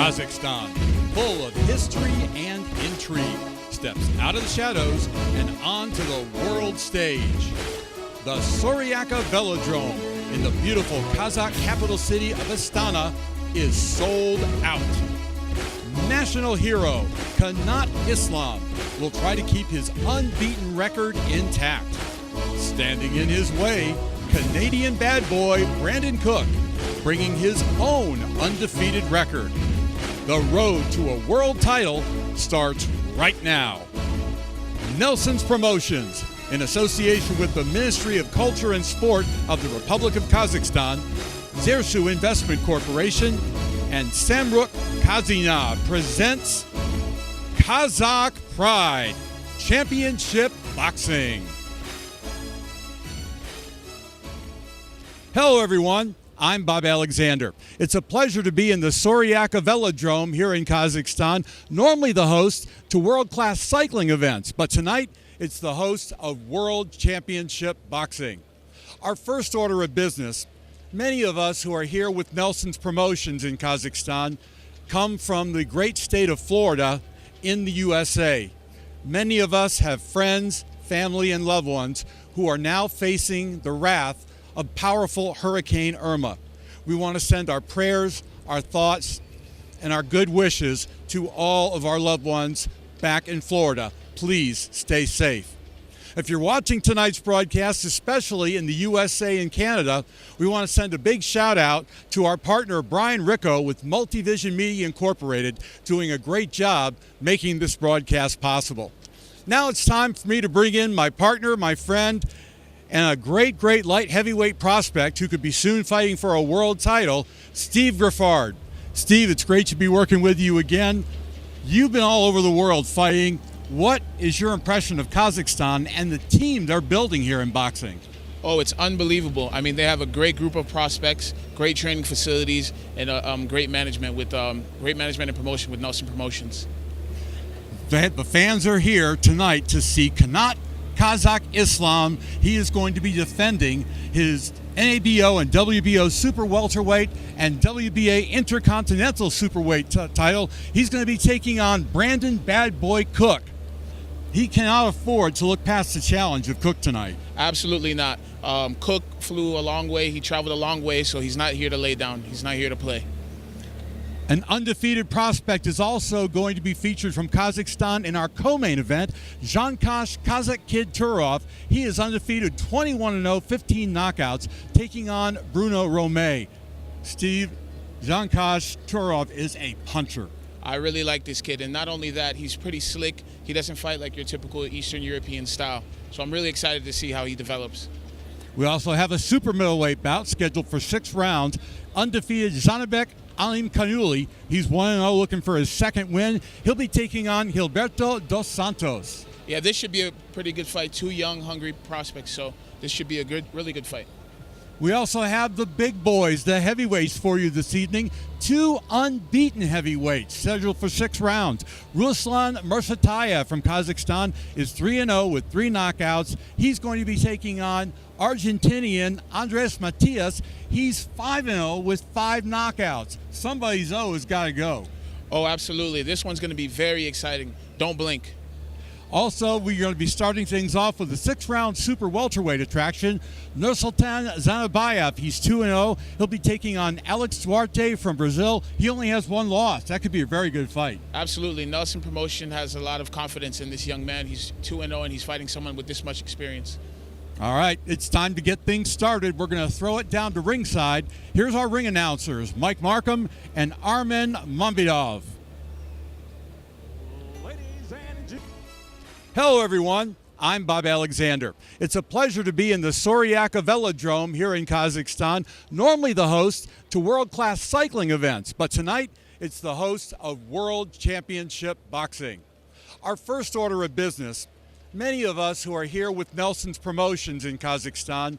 Kazakhstan, full of history and intrigue, steps out of the shadows and onto the world stage. The Soryaka Velodrome in the beautiful Kazakh capital city of Astana is sold out. National hero Kanat Islam will try to keep his unbeaten record intact. Standing in his way, Canadian bad boy Brandon Cook, bringing his own undefeated record. The road to a world title starts right now. Nelson's Promotions, in association with the Ministry of Culture and Sport of the Republic of Kazakhstan, Zersu Investment Corporation, and Samruk Kazina presents Kazakh Pride Championship Boxing. Hello, everyone. I'm Bob Alexander. It's a pleasure to be in the Soryaka Velodrome here in Kazakhstan, normally the host to world-class cycling events, but tonight it's the host of World Championship Boxing. Our first order of business, many of us who are here with Nelson's Promotions in Kazakhstan come from the great state of Florida in the USA. Many of us have friends, family, and loved ones who are now facing the wrath of powerful Hurricane Irma. We want to send our prayers, our thoughts, and our good wishes to all of our loved ones back in Florida. Please stay safe. If you're watching tonight's broadcast, especially in the USA and Canada, we want to send a big shout out to our partner Brian Ricco with Multivision Media Incorporated, doing a great job making this broadcast possible. Now it's time for me to bring in my partner, my friend, and a great light heavyweight prospect who could be soon fighting for a world title, Steve Griffard. Steve, it's great to be working with you again. You've been all over the world fighting. What is your impression of Kazakhstan and the team they're building here in boxing? Oh, it's unbelievable. I mean, they have a great group of prospects, great training facilities, and great management and promotion with Nelson Promotions. The fans are here tonight to see Kanat Kazakh Islam. He is going to be defending his NABO and WBO Super Welterweight and WBA Intercontinental Superweight title. He's going to be taking on Brandon Bad Boy Cook. He cannot afford to look past the challenge of Cook tonight. Absolutely not. Cook flew a long way. He traveled a long way, so he's not here to lay down. He's not here to play. An undefeated prospect is also going to be featured from Kazakhstan in our co-main event, Zhankash Kazakh Kid Turov. He is undefeated, 21-0, 15 knockouts, taking on Bruno Romay. Steve, Zhankash Turov is a puncher. I really like this kid, and not only that, he's pretty slick. He doesn't fight like your typical Eastern European style. So I'm really excited to see how he develops. We also have a super middleweight bout scheduled for 6 rounds. Undefeated Zanabek Alim Kanuli, he's 1-0, looking for his second win. He'll be taking on Gilberto dos Santos. Yeah, this should be a pretty good fight. 2 young, hungry prospects, so this should be a really good fight. We also have the big boys, the heavyweights for you this evening. 2 unbeaten heavyweights scheduled for 6 rounds. Ruslan Mursatayev from Kazakhstan is 3-0 with 3 knockouts. He's going to be taking on Argentinian Andres Matias. He's 5-0 with 5 knockouts. Somebody's O has got to go. Oh, absolutely. This one's going to be very exciting. Don't blink. Also, we're going to be starting things off with a 6-round super welterweight attraction. Nursultan Zanabayev, he's 2-0. He'll be taking on Alex Duarte from Brazil. He only has 1 loss. That could be a very good fight. Absolutely. Nelson Promotion has a lot of confidence in this young man. He's 2-0, and he's fighting someone with this much experience. All right, it's time to get things started. We're going to throw it down to ringside. Here's our ring announcers, Mike Markham and Armen Mambidov. Hello, everyone. I'm Bob Alexander. It's a pleasure to be in the Soryaka Velodrome here in Kazakhstan, normally the host to world-class cycling events, but tonight it's the host of World Championship Boxing. Our first order of business, many of us who are here with Nelson's Promotions in Kazakhstan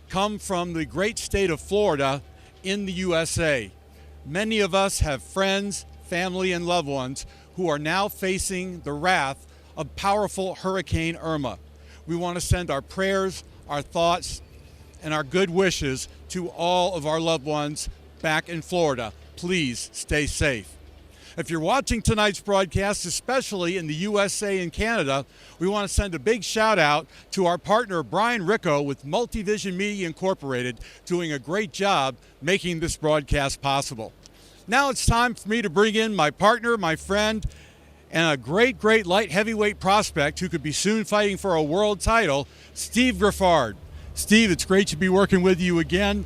come from the great state of Florida in the USA. Many of us have friends, family, and loved ones who are now facing the wrath of powerful Hurricane Irma. We want to send our prayers, our thoughts, and our good wishes to all of our loved ones back in Florida. Please stay safe. If you're watching tonight's broadcast, especially in the USA and Canada, we want to send a big shout out to our partner Brian Ricco with Multivision Media Incorporated, doing a great job making this broadcast possible. Now it's time for me to bring in my partner, my friend, and a great light heavyweight prospect who could be soon fighting for a world title, Steve Griffard. Steve, it's great to be working with you again.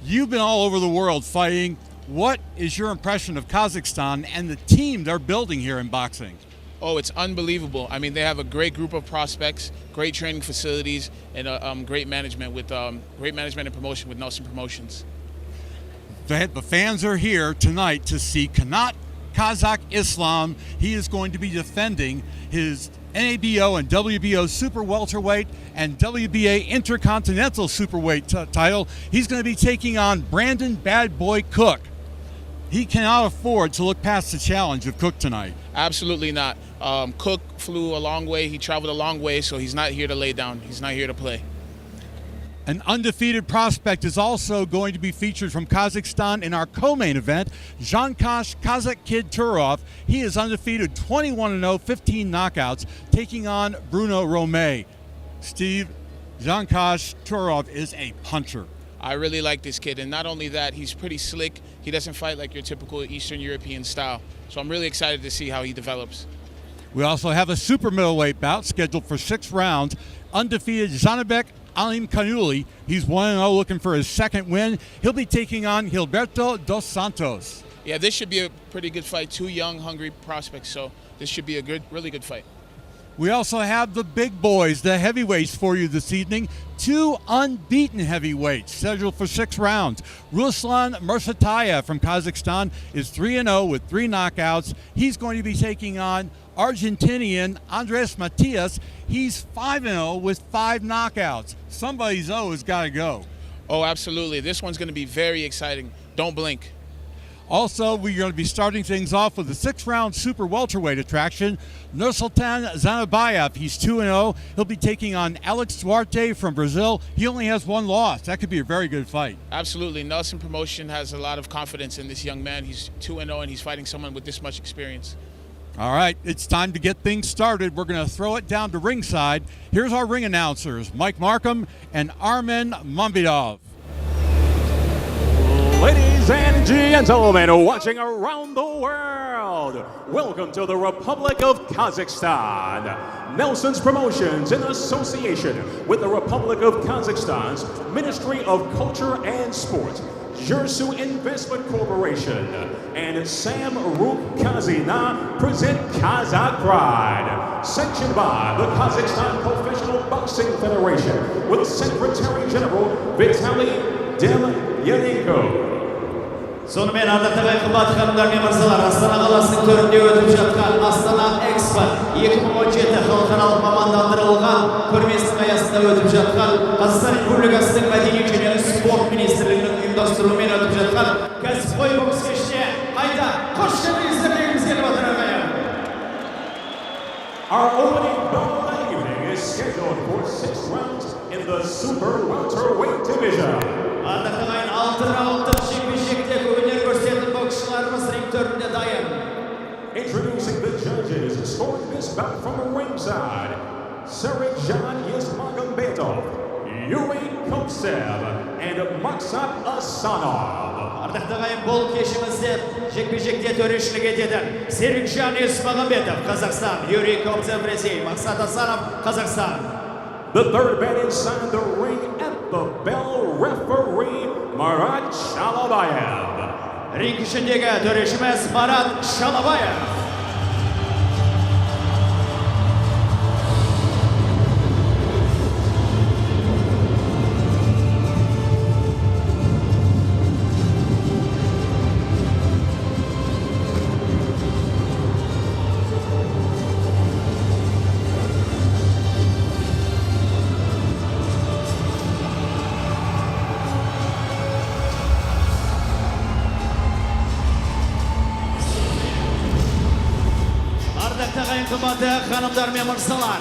You've been all over the world fighting. What is your impression of Kazakhstan and the team they're building here in boxing? Oh, it's unbelievable. I mean, they have a great group of prospects, great training facilities, and great management and promotion with Nelson Promotions. The fans are here tonight to see Kanat Kazakh Islam. He is going to be defending his NABO and WBO super welterweight and WBA intercontinental superweight title. He's going to be taking on Brandon Bad Boy Cook. He cannot afford to look past the challenge of Cook tonight. Absolutely not. Cook flew a long way. He traveled a long way, so he's not here to lay down. He's not here to play. An undefeated prospect is also going to be featured from Kazakhstan in our co-main event, Zhankash Kazakh Kid Turov. He is undefeated, 21-0, 15 knockouts, taking on Bruno Romay. Steve, Zhankash Turov is a puncher. I really like this kid, and not only that, he's pretty slick. He doesn't fight like your typical Eastern European style. So I'm really excited to see how he develops. We also have a super middleweight bout scheduled for 6 rounds. Undefeated Zanabek Alim Kanuli, he's 1-0, looking for his second win. He'll be taking on Gilberto dos Santos. Yeah, this should be a pretty good fight. 2 young, hungry prospects, so this should be a really good fight. We also have the big boys, the heavyweights for you this evening. 2 unbeaten heavyweights scheduled for 6 rounds. Ruslan Mursatayev from Kazakhstan is 3-0 with 3 knockouts. He's going to be taking on Argentinian Andres Matias. He's 5-0 with 5 knockouts. Somebody's O has got to go. Oh, absolutely. This one's going to be very exciting. Don't blink. Also, we're going to be starting things off with a 6-round super welterweight attraction, Nursultan Zanabayev. He's 2-0. He'll be taking on Alex Duarte from Brazil. He only has 1 loss. That could be a very good fight. Absolutely. Nelson Promotion has a lot of confidence in this young man. He's 2-0, and he's fighting someone with this much experience. All right, it's time to get things started. We're going to throw it down to ringside. Here's our ring announcers, Mike Markham and Armen Mambidov. Ladies and gentlemen, watching around the world, welcome to the Republic of Kazakhstan. Nelson's Promotions, in association with the Republic of Kazakhstan's Ministry of Culture and Sport, Jersu Investment Corporation, and Sam Ruk Kazina present Kazakh Pride, sanctioned by the Kazakhstan Professional Boxing Federation with Secretary General Vitaly Demyanenko. Sonымен ardaqtagay qimmat xonimlar va mirzolar, Astana qalasining төрінде өтіп жатқан Astana Expo 2017 xalqaro mамандандырылған көрмесінің аясында өтіп жатқан Қазақстан Республикасының Мәдениет және спорт министрлігінің ұйымдастыруымен өтіп жатқан кәсіпқой бокс кешіне қайта қош келдіңіздер дегіміз келіп отыр ағайын. Our opening bout of the evening is scheduled for 6 rounds in the super welterweight division. Ардақтағайын 6 раундтық жекпе-жекте өнер көрсететін боксшыларымыз ринг төрінде дайын. Introducing the judges, scoring this bout from ringside, Serikjan Yesmagomedov, Yuri Kopsev, and Maksat Asanov. Ардақтағайын бұл кешімізде жекпе-жекте төрешілік етеді. Serikjan Yesmagomedov, Қазақстан, Yuri Kopsev, Ресей, Maksat Asanov, Қазақстан. The third man inside the ring at the bell, referee Marat Shalabayev. Ринг ішіндегі төрешіміз Марат Шалабаев. Қымбатты ханымдар мен мырзалар,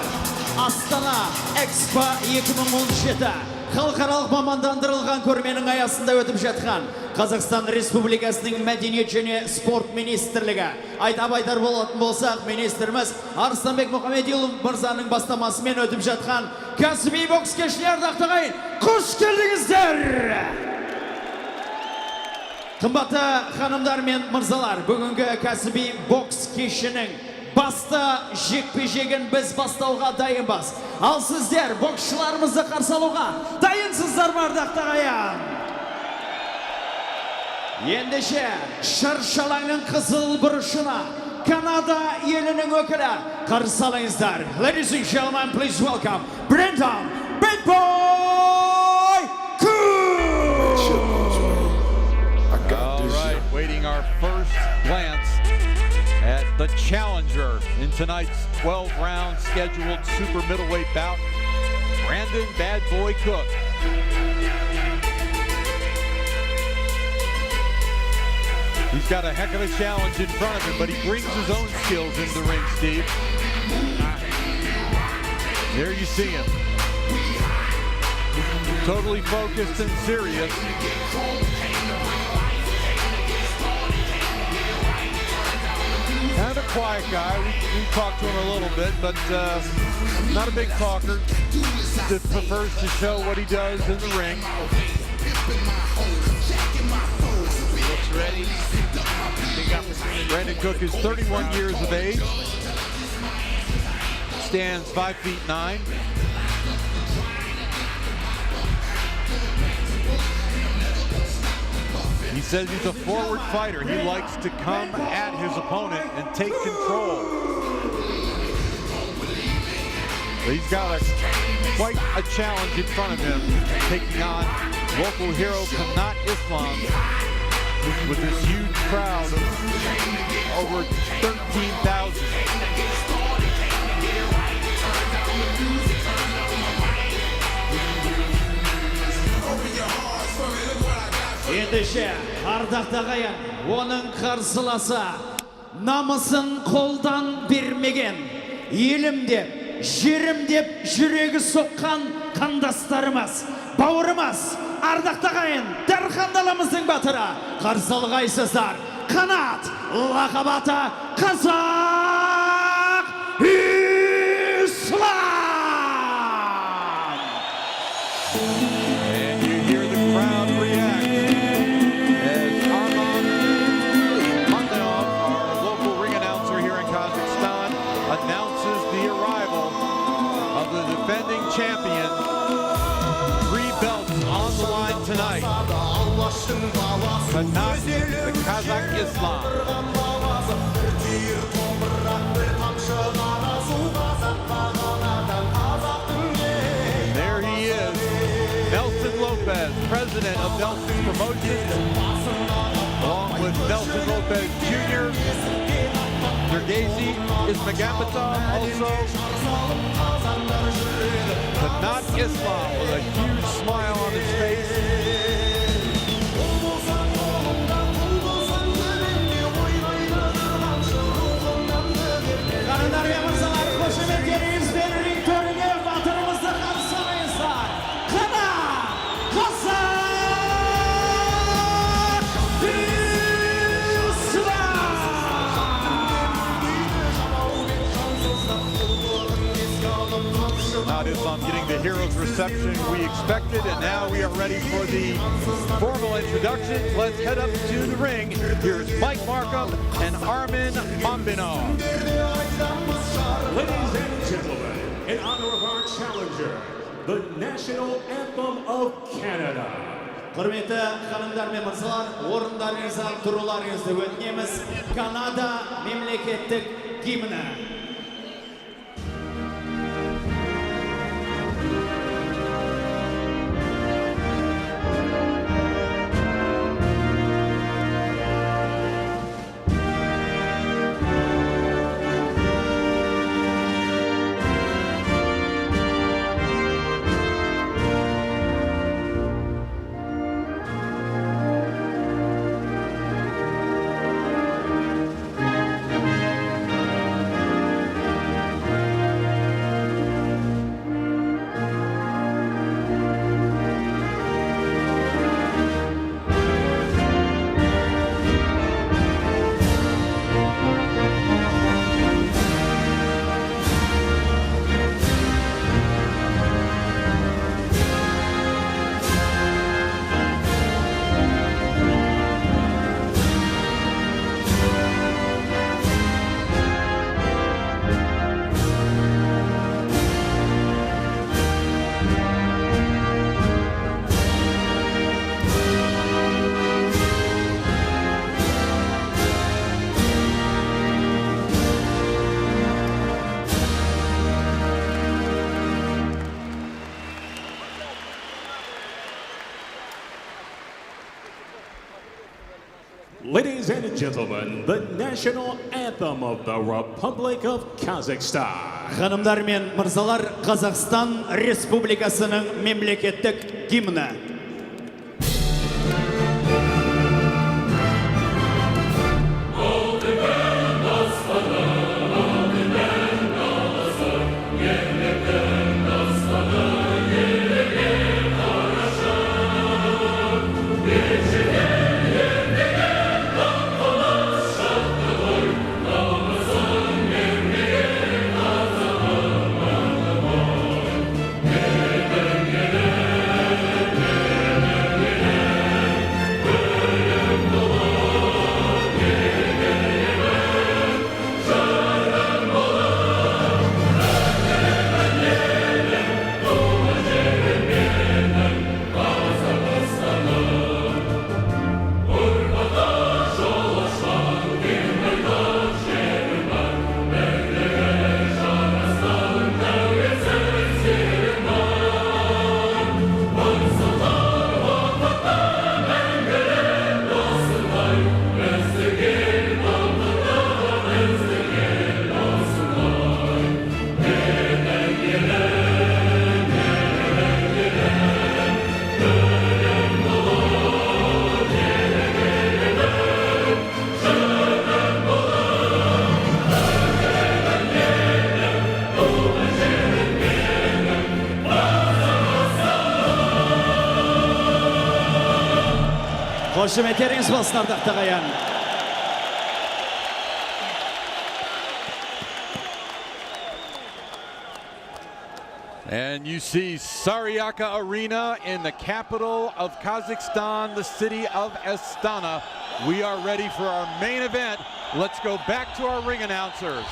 Астана Экспо 2017 халықаралық мамандандырылған көрменің аясында өтіп жатқан Қазақстан Республикасының мәдениет және спорт министрлігі. Айтап айтар болатын болсақ, министріміз Арыстанбек Мұхамедиұлы мырзаның бастамасымен өтіп жатқан кәсіби бокс кешіне ардақты ағайын, қош келдіңіздер! Қымбатты ханымдар мен мырзалар, бүгінгі кәсіби бокс кешінің басты жекпе-жегін біз бастауға дайынбыз. Ал сіздер боксшыларымызды қарсы алуға дайынсыздар ма, ардақты ағайын? Ендеше шыршалаңның қызыл бұрышына Канада елінің өкілі қарсы алыңыздар. Ladies and gentlemen, please welcome Brendan Big Boy Cool! All right, waiting our first glance at the challenger in tonight's 12-round scheduled super middleweight bout, Brandon Bad Boy Cook. He's got a heck of a challenge in front of him, but he brings his own skills into the ring, Steve. There you see him. Totally focused and serious. Kind of a quiet guy. We talked to him a little bit, but not a big talker. Just prefers to show what he does in the ring. Looks ready. Big opportunity. Brandon Cook is 31 years of age. Stands 5'9". He says he's a forward fighter. He likes to come at his opponent and take control. But he's got quite a challenge in front of him, taking on local hero Kanat Islam with this huge crowd of over 13,000. Ендеше, ардақты ағайын, оның қарсыласы намысын қолдан бермеген, елім деп, жерім деп жүрегі соққан қандастарымыз, бауырымыз, ардақты ағайын, Дархандаламыздың батыры, қарсы алғайсыздар, Қанат, лақап аты Қазақ Ислам! And you hear the crowd react as Arman Mandanov, our local ring announcer here in Kazakhstan, announces the arrival of the defending champion. 3 belts on the line tonight. Kanat, the Kazakh Islam. And there he is, Nelson Lopez, president of Nelson's Promotions, along with Nelson Lopez Jr., Nergazi Ismagambetov, also Kanat Islam with a huge smile on his face. Hanımlar ve mırzalar, koşumetlerinizden ring törüne batırımızda karşı alıyorlar. Kanat Kazak Kanat Islam getting the hero's reception we expected, and now we are ready for the formal introductions. Let's head up to the ring. Here's Mike Markham and Armin Mambinov. Ladies and gentlemen, in honor of our challenger, the national anthem of Canada. Құрметті ханымдар мен мырзалар, орындарыңыздан тұруларыңызды өтінеміз. Канада мемлекеттік гимні. Ladies and gentlemen, the national anthem of the Republic of Kazakhstan. Ханымдар мен мырзалар, Қазақстан Республикасының мемлекеттік гимні. Қошеметтеріңіз болсын, ардақты ағайын. And you see Saryaka Arena in the capital of Kazakhstan, the city of Astana. We are ready for our main event. Let's go back to our ring announcers.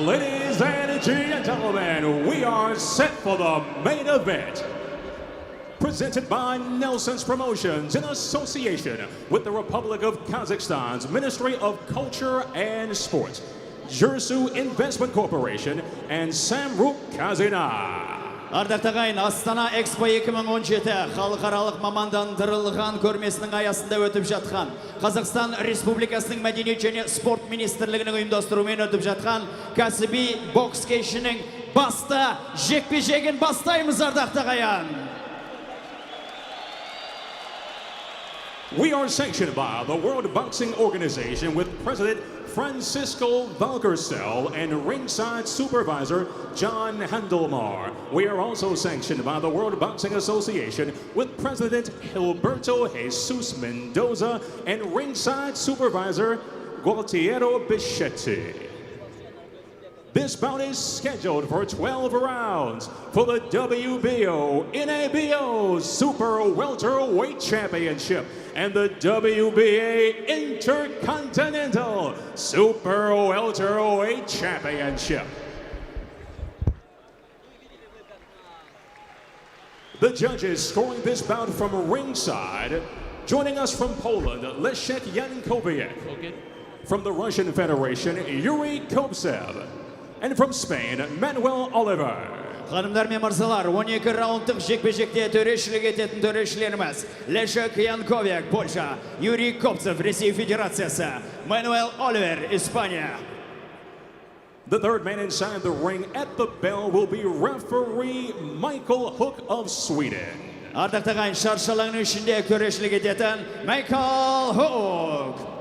Ladies and gentlemen, we are set for the main event. Presented by Nelson's Promotions in association with the Republic of Kazakhstan's Ministry of Culture and Sports, Jersu Investment Corporation, and Samruk Kazina. Ардақты ағайын, Астана Экспо 2017 халықаралық мамандандырылған көрмесінің аясында өтіп жатқан, Қазақстан Республикасының мәдениет және спорт министрлігінің ұйымдастыруымен өтіп жатқан кәсіби бокс кешінің басты жекпе-жегін бастаймыз, ардақты ағайын. We are sanctioned by the World Boxing Organization with President Francisco Valcarcel and ringside supervisor John Handelmar. We are also sanctioned by the World Boxing Association with President Gilberto Jesus Mendoza and ringside supervisor Gualtiero Bichetti. This bout is scheduled for 12 rounds for the WBO NABO Super Welterweight Championship and the WBA Intercontinental Super Welterweight Championship. The judges scoring this bout from ringside, joining us from Poland, Leszek Jankowiak. From the Russian Federation, Yuri Kopsev. And from Spain, Manuel Oliver. Ханымдар мен мырзалар, 12 раундтық жекпе-жекте төрешілік ететін төрешілеріміз Лешек Янковек, Польша, Юрий Копцев, Ресей Федерациясы, Мануэл Оливер, Испания. The third man inside the ring at the bell will be referee Michael Hook of Sweden. Ардақты ағайын, шаршалаңның ішінде төрешілік ететін Michael Hook.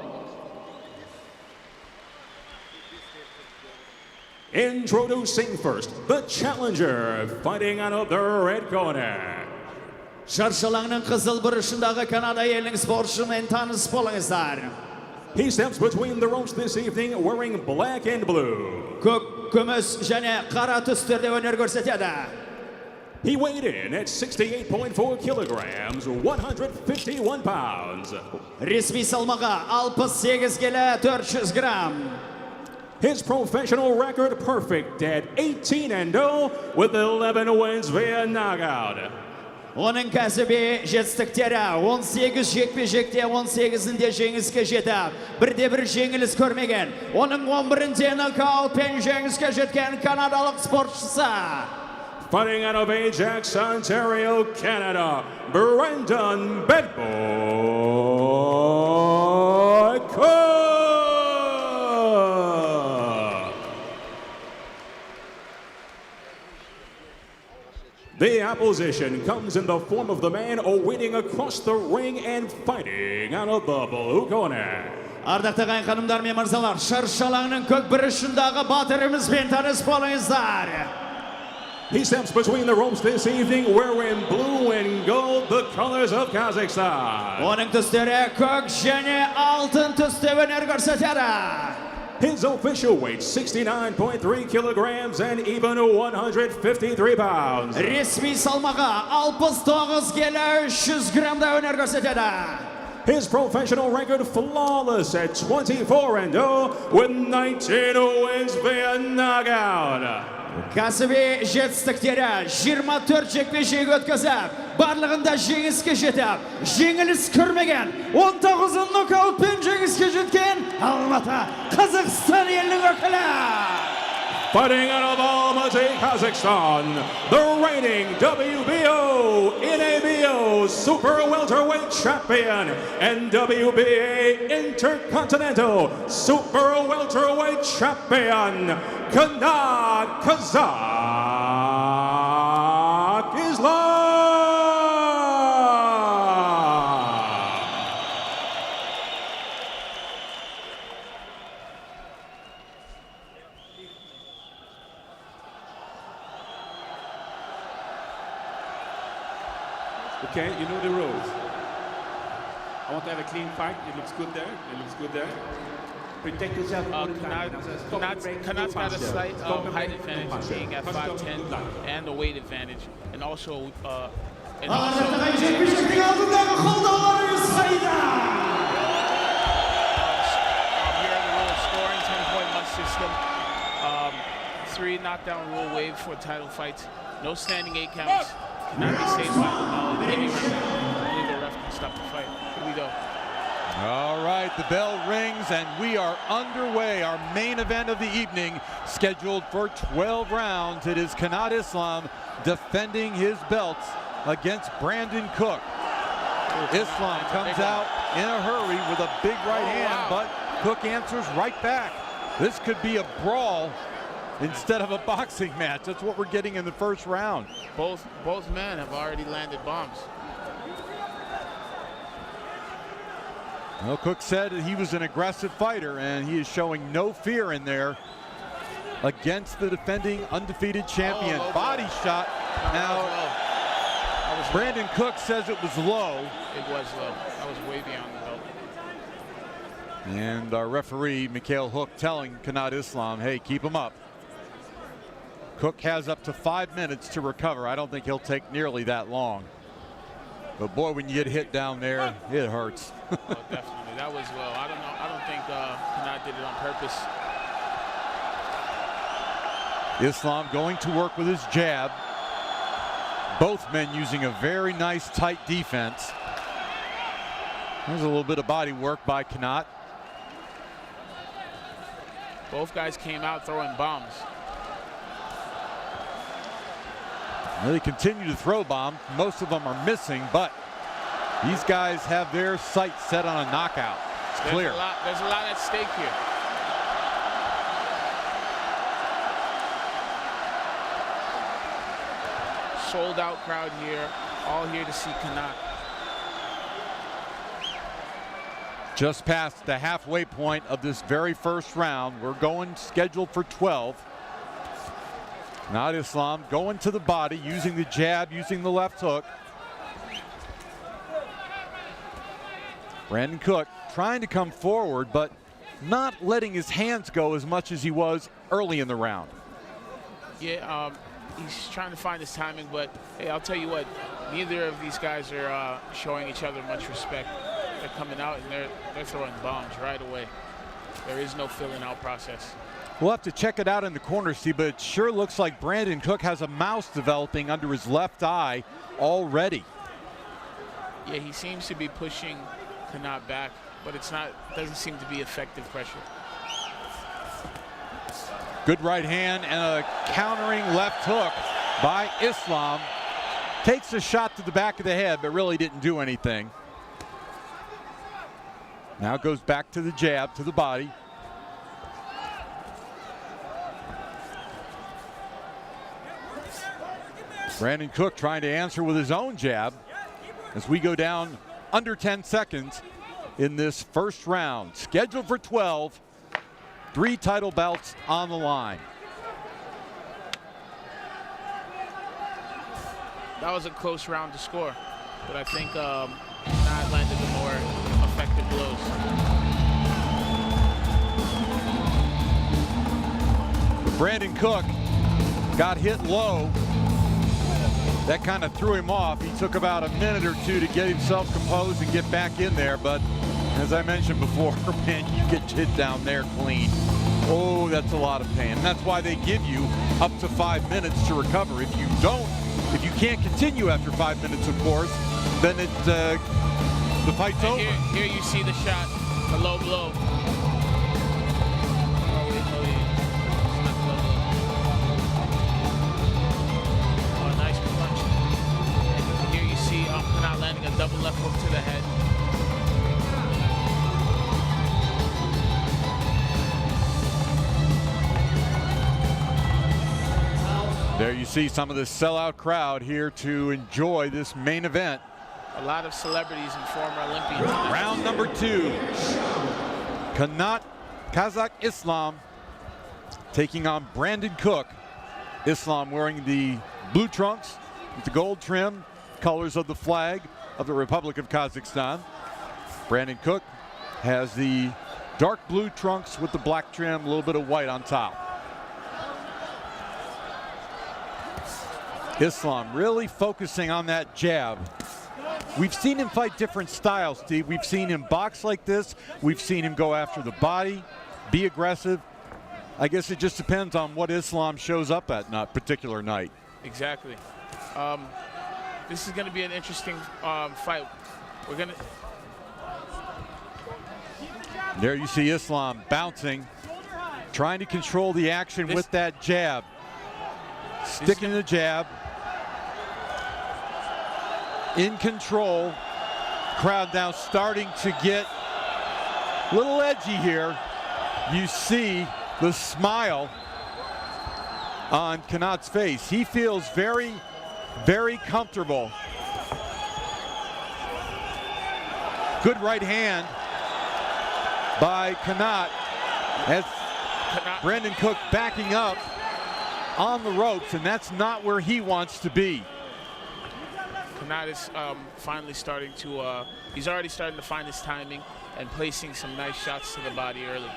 Introducing first, the challenger fighting out of the red corner. Шаршалаңның қызыл бұрышындағы Канада елінің спортшымен таныс болыңыздар. He steps between the ropes this evening wearing black and blue. Көк, күміс және қара түстерде өнер көрсетеді. He weighed in at 68.4 kilograms, 151 pounds. Ресми салмағы 68 келі 400 грамм. His professional record perfect at 18-0 with 11 wins via knockout. Оның кәсіби жетістіктері 18 жекпе-жекте 18-інде жеңіске жетіп, бірде-бір жеңіліс көрмеген. Оның 11-інде нокаутпен жеңіске жеткен канадалық спортшысы. Fighting out of Ajax, Ontario, Canada, Brendan Bedbo. The opposition comes in the form of the man awaiting across the ring and fighting out of the blue corner. Ardaқты ағайын ханымдар мен мырзалар, шыршалаңның көк бірішіндегі батырымызбен таныс болыңыздар. He steps between the ropes this evening wearing blue and gold, the colors of Kazakhstan. Оның түстері көк және алтын түсті өнер көрсетеді. His official weight 69.3 kilograms and even 153 pounds. Ресми салмағы 69 келі 300 грамда өнер көрсетеді. His professional record flawless at 24-0 with 19 wins via knockout. Кәсіби жетістіктері 24 жекпе-жек өткізіп, барлығында жеңіске жетіп, жеңіліс көрмеген, 19 нокаутпен жеңіске жеткен Алматы, Қазақстан елінің өкілі. Fighting out of Almaty, Kazakhstan, the reigning WBO, NABO Super Welterweight Champion and WBA Intercontinental Super Welterweight Champion, Kanat Kazakh Islam. Okay, you know the rules. I want to have a clean fight. It looks good there. It looks good there. Protect yourself all the time. Kanat's got a slight height advantage, being at 5'10", and the weight advantage, and also here in the rule scoring 10-point must system. 3 knockdown rule wave for title fights. No standing 8 counts. Cannot be saved by any round. Only the ref can stop the fight. Here we go. All right, the bell rings and we are underway. Our main event of the evening, scheduled for 12 rounds. It is Kanat Islam defending his belts against Brandon Cook. Islam comes out in a hurry with a big right hand, but Cook answers right back. This could be a brawl instead of a boxing match. That's what we're getting in the first round. Both men have already landed bombs. Well, Cook said that he was an aggressive fighter, and he is showing no fear in there against the defending undefeated champion. Body shot. Now, Brandon Cook says it was low. It was low. That was way beyond the belt. And our referee, Mikhail Hook, telling Kanat Islam, hey, keep him up. Cook has up to 5 minutes to recover. I don't think he'll take nearly that long. But boy, when you get hit down there, it hurts. Oh, definitely. That was low. I don't know. I don't think Kanat did it on purpose. Islam going to work with his jab. Both men using a very nice tight defense. There's a little bit of body work by Kanat. Both guys came out throwing bombs. Well, they continue to throw bombs. Most of them are missing, but these guys have their sights set on a knockout. It's clear. There's a lot at stake here. Sold out crowd here, all here to see Kanat. Just past the halfway point of this very first round. We're going scheduled for 12. Not Islam going to the body, using the jab, using the left hook. Brandon Cook trying to come forward, but not letting his hands go as much as he was early in the round. Yeah, he's trying to find his timing, but hey, I'll tell you what, neither of these guys are showing each other much respect. They're coming out and they're throwing bombs right away. There is no filling out process. We'll have to check it out in the corner, Steve, but it sure looks like Brandon Cook has a mouse developing under his left eye already. Yeah, he seems to be pushing Kanat back, but doesn't seem to be effective pressure. Good right hand and a countering left hook by Islam. Takes a shot to the back of the head, but really didn't do anything. Now goes back to the jab, to the body. Brandon Cook trying to answer with his own jab as we go down under 10 seconds in this first round. Scheduled for 12, 3 title belts on the line. That was a close round to score, but I think Kanat landed the more effective blows. Brandon Cook got hit low. That kind of threw him off. He took about a minute or two to get himself composed and get back in there, but as I mentioned before, man, you get hit down there clean. Oh, that's a lot of pain. And that's why they give you up to 5 minutes to recover. If you can't continue after 5 minutes, of course, then the fight's over. Here you see the shot, a low blow. Kanat landing a double left hook to the head. There you see some of the sellout crowd here to enjoy this main event. A lot of celebrities and former Olympians. Round number 2. Kanat Kazakh Islam taking on Brandon Cook. Islam wearing the blue trunks with the gold trim, colors of the flag of the Republic of Kazakhstan. Brandon Cook has the dark blue trunks with the black trim, a little bit of white on top. Islam really focusing on that jab. We've seen him fight different styles, Steve. We've seen him box like this. We've seen him go after the body, be aggressive. I guess it just depends on what Islam shows up at that particular night. Exactly. This is going to be an interesting fight. There you see Islam bouncing, trying to control the action with that jab. Sticking the jab. In control. Crowd now starting to get a little edgy here. You see the smile on Kanat's face. He feels very, very comfortable. Good right hand by Kanat as Brandon Cook backing up on the ropes, and that's not where he wants to be. Kanat is finally starting to, he's already starting to find his timing and placing some nice shots to the body early.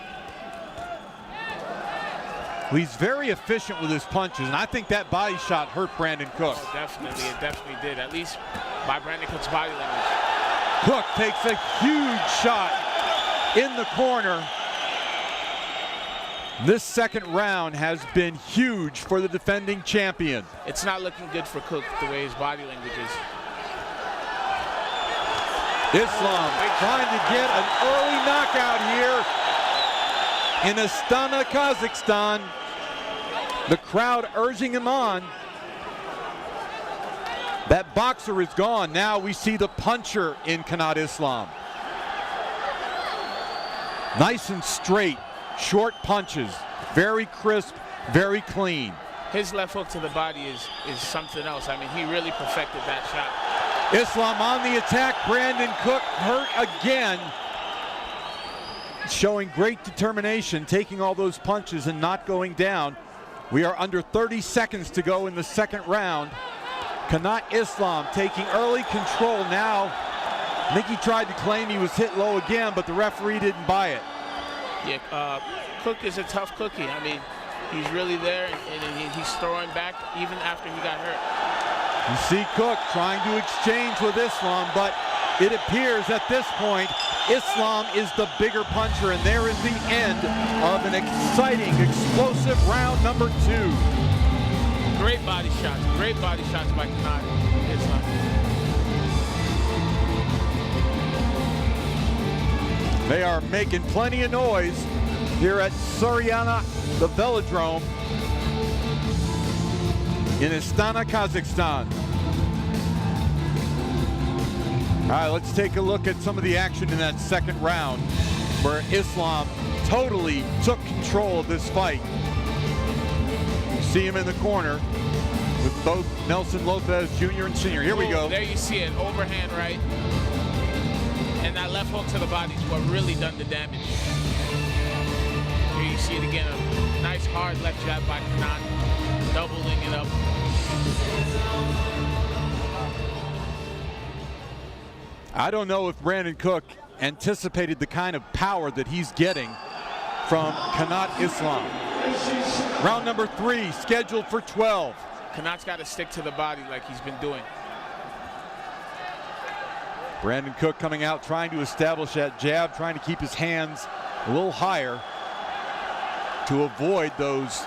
He's very efficient with his punches, and I think that body shot hurt Brandon Cook. Oh, definitely, it definitely did, at least by Brandon Cook's body language. Cook takes a huge shot in the corner. This second round has been huge for the defending champion. It's not looking good for Cook the way his body language is. Islam trying to get an early knockout here in ASTANA, Kazakhstan. The crowd urging him on. That boxer is gone. Now we see the puncher in Kanat Islam. Nice and straight. Short punches, very crisp, very clean. His left hook to the body is something else. I mean, he really perfected that shot. Islam on the attack. Brandon Cook hurt again. Showing great determination, taking all those punches and not going down. We are under 30 seconds to go in the second round. Kanat Islam taking early control now. I think he tried to claim he was hit low again, but the referee didn't buy it. Yeah, Cook is a tough cookie. I mean, he's really there, and he's throwing back even after he got hurt. You see Cook trying to exchange with Islam, but it appears at this point Islam is the bigger puncher, and there is the end of an exciting, explosive round number 2. Great body shots by Kanat Islam. They are making plenty of noise here at Suryana, the velodrome in Astana, Kazakhstan. All right, let's take a look at some of the action in that second round where Islam totally took control of this fight. You see him in the corner. with both Nelson Lopez Jr. and Sr. Here we go. There you see it, overhand right. And that left hook to the body is what really done the damage. Here you see it again, a nice hard left jab by Kanat, doubling it up. I don't know if Brandon Cook anticipated the kind of power that he's getting from Kanat Islam. Round number 3, scheduled for 12. Kanat's got to stick to the body like he's been doing. Brandon Cook coming out, trying to establish that jab, trying to keep his hands a little higher to avoid those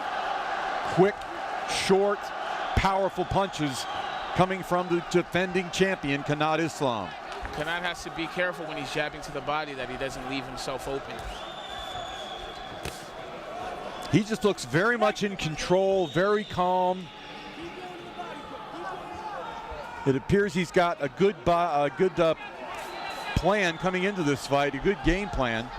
quick, short, powerful punches coming from the defending champion, Kanat Islam. Kanat has to be careful when he's jabbing to the body that he doesn't leave himself open. He just looks very much in control, very calm. It appears he's got a good plan coming into this fight, a good game plan.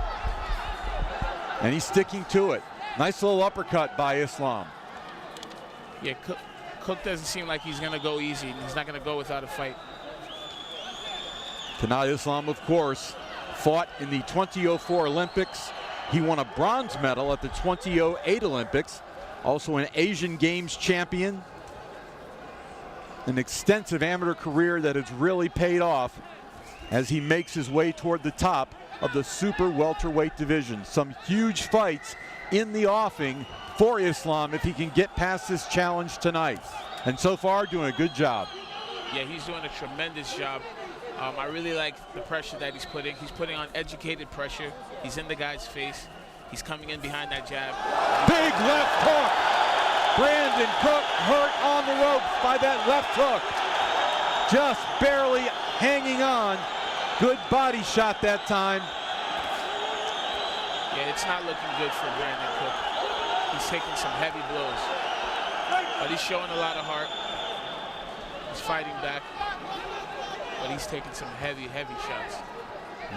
And he's sticking to it. Nice little uppercut by Islam. Yeah, Cook doesn't seem like he's going to go easy. He's not going to go without a fight. Kanat Islam, of course, fought in the 2004 Olympics. He won a bronze medal at the 2008 Olympics. Also an Asian Games champion. An extensive amateur career that has really paid off as he makes his way toward the top of the super welterweight division. Some huge fights in the offing for Islam if he can get past this challenge tonight. And so far, doing a good job. Yeah, he's doing a tremendous job. I really like the pressure that he's putting. He's putting on educated pressure. He's in the guy's face. He's coming in behind that jab. Big left hook. Brandon Cook hurt on the ropes by that left hook. Just barely hanging on. Good body shot that time. Yeah, it's not looking good for Brandon Cook. He's taking some heavy blows. But he's showing a lot of heart. He's fighting back. But he's taking some heavy, heavy shots.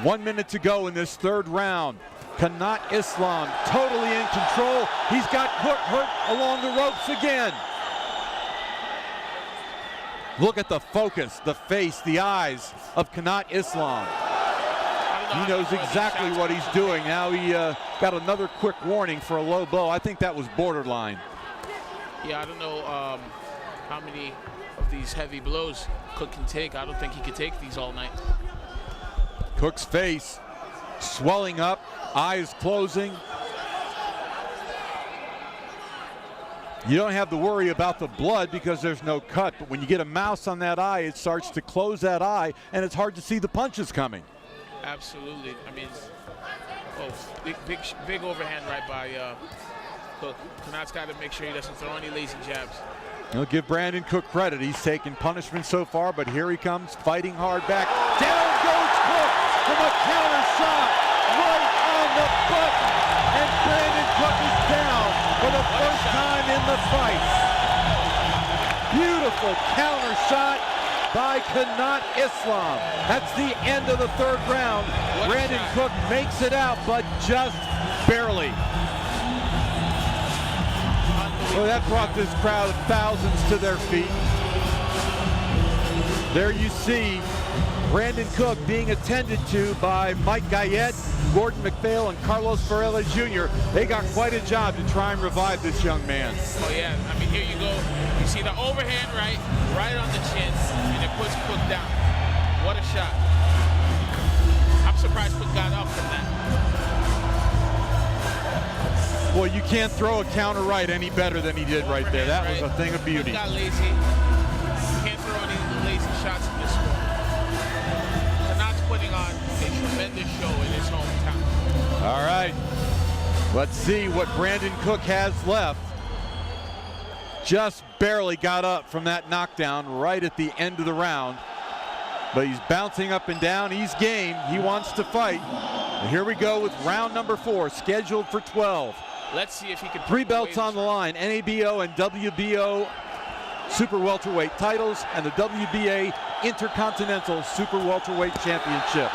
1 minute to go in this third round. Kanat Islam totally in control. He's got Cook hurt along the ropes again. Look at the focus, the face, the eyes of Kanat Islam. He knows exactly what he's doing. Now he got another quick warning for a low blow. I think that was borderline. Yeah, I don't know how many of these heavy blows Cook can take. I don't think he could take these all night. Cook's face swelling up, eyes closing. You don't have to worry about the blood because there's no cut, but when you get a mouse on that eye, it starts to close that eye, and it's hard to see the punches coming. Absolutely. I mean, big overhand right by Cook. Kanat's got to make sure he doesn't throw any lazy jabs. I'll give Brandon Cook credit. He's taken punishment so far, but here he comes, fighting hard back. Down goes Cook from a counter shot right on the button, and Brandon Cook is down for the first time in the fight. Beautiful counter shot by Kanat Islam. That's the end of the third round. Brandon Cook makes it out, but just barely. Well, that brought this crowd of thousands to their feet. There you see Brandon Cook being attended to by Mike Guyette, Gordon McPhail, and Carlos Varela Jr. They got quite a job to try and revive this young man. Oh yeah, I mean, here you go. You see the overhand right on the chin, and it puts Cook down. What a shot. I'm surprised Cook got up from that. Well, you can't throw a counter right any better than he did right there. That was a thing of beauty. He got lazy. You can't throw any lazy shots in this sport. Kanat's putting on a tremendous show in his hometown. All right. Let's see what Brandon Cook has left. Just barely got up from that knockdown right at the end of the round. But he's bouncing up and down. He's game. He wants to fight. And here we go with round number 4, scheduled for 12. Let's see if he can. 3 belts on the line, NABO and WBO Super Welterweight titles and the WBA Intercontinental Super Welterweight Championship.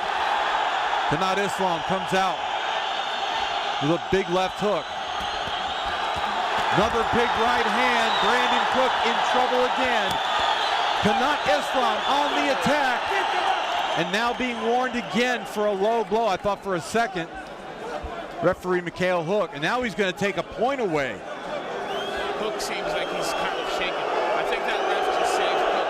Kanat Islam comes out with a big left hook. Another big right hand. Brandon Cook in trouble again. Kanat Islam on the attack. And now being warned again for a low blow. I thought for a second. Referee Mikhail Hook. And now he's going to take a point away. Hook seems like he's kind of shaking. I think that ref just saved Hook